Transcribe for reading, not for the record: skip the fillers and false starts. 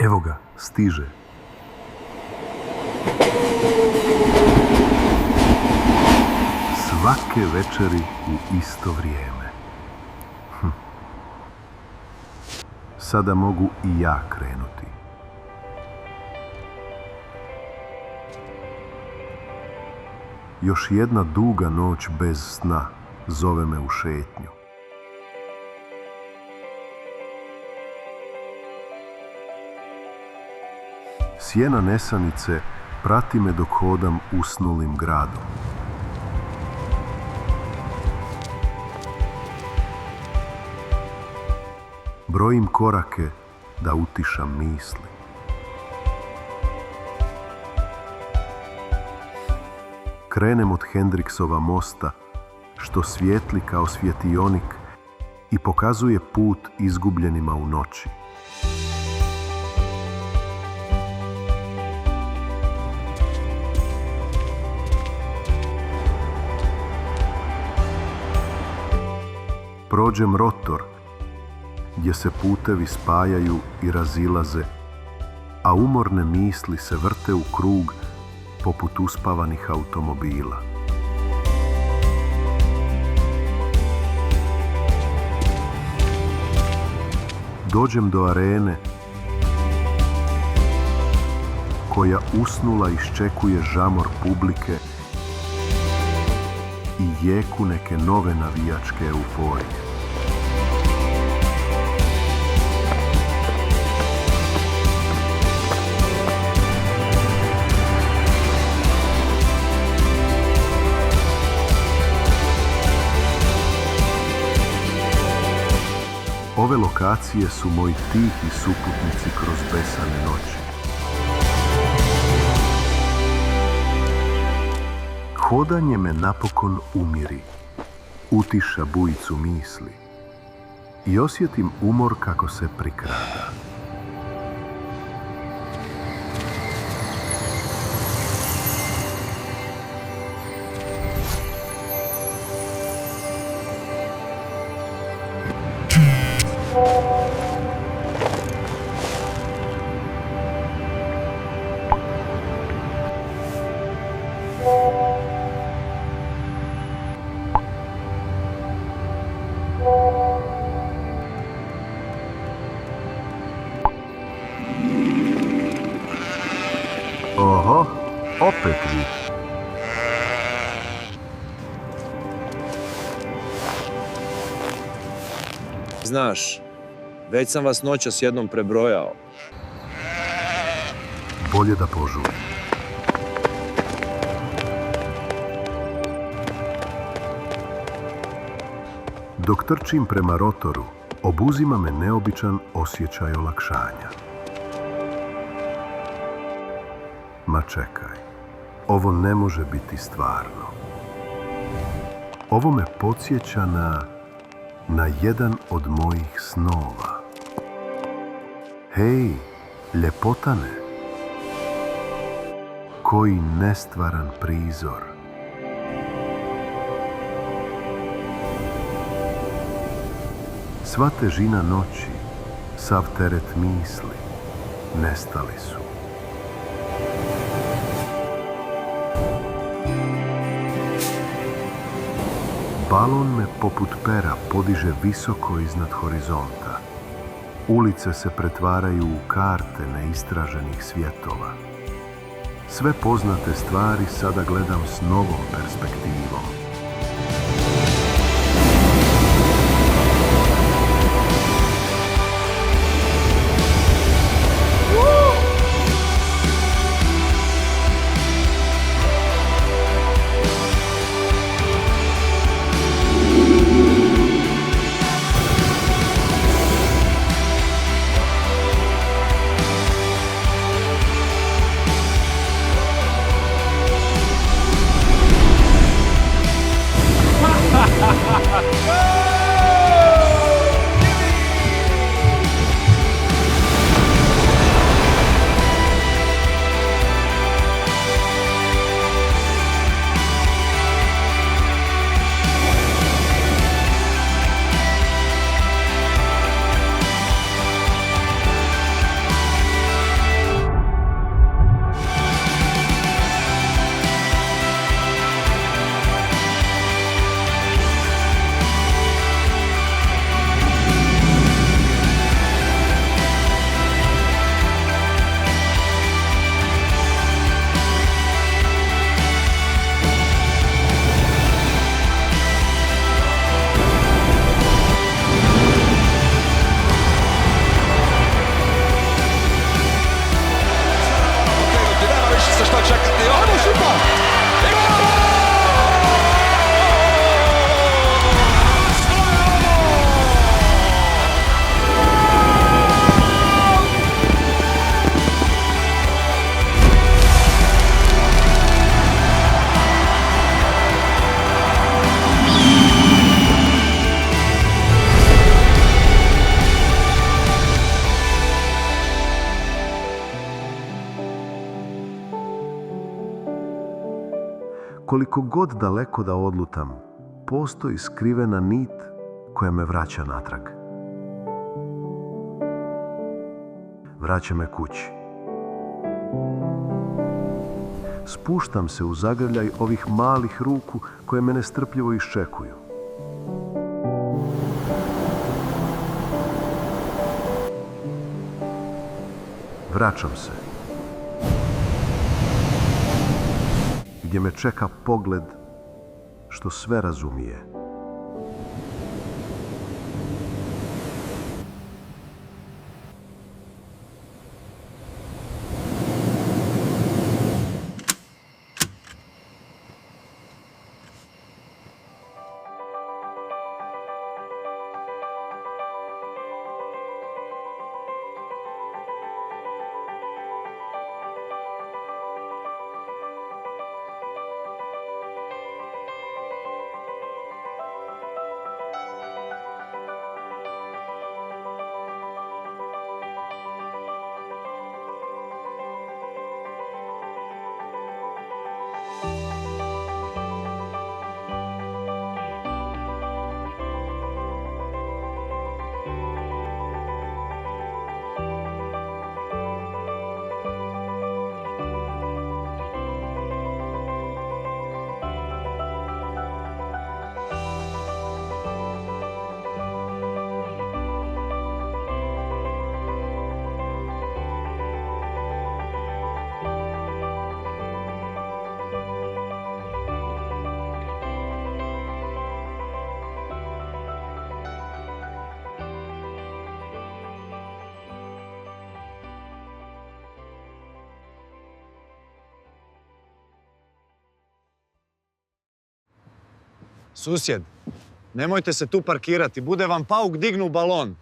Evo ga, stiže. Svake večeri u isto vrijeme. Sada mogu i ja krenuti. Još jedna duga noć bez sna zove me u šetnju. Sjena nesanice prati me dok hodam usnulim gradom. Brojim korake da utišam misli. Krenem od Hendriksova mosta, što svijetli kao svjetionik i pokazuje put izgubljenima u noći. Prođem rotor, gdje se putevi spajaju i razilaze, a umorne misli se vrte u krug poput uspavanih automobila. Dođem do arene, koja usnula iščekuje žamor publike i jeku neke nove navijačke euforije. Ove lokacije su moji tihi suputnici kroz besane noći. Hodanje me napokon umiri, utiša bujicu misli i osjetim umor kako se prikrada. Oho, opet vi. Znaš, već sam vas noćas jednom prebrojao. Bolje da požurim. Dok trčim prema rotoru, obuzima me neobičan osjećaj olakšanja. Ma čekaj, ovo ne može biti stvarno. Ovo me podsjeća na jedan od mojih snova. Hej, ljepotane, koji nestvaran prizor. Sva težina noći, sav teret misli, nestali su. Balon me poput pera podiže visoko iznad horizonta. Ulice se pretvaraju u karte neistraženih svjetova. Sve poznate stvari sada gledam s novom perspektivom. šuta! Koliko god daleko da odlutam, postoji skrivena nit koja me vraća natrag. Vraća me kući. Spuštam se u zagrljaj ovih malih ruku koje me nestrpljivo iščekuju. Vraćam se. Gdje me čeka pogled što sve razumije. Susjed, nemojte se tu parkirati, bude vam pauk dignu balon.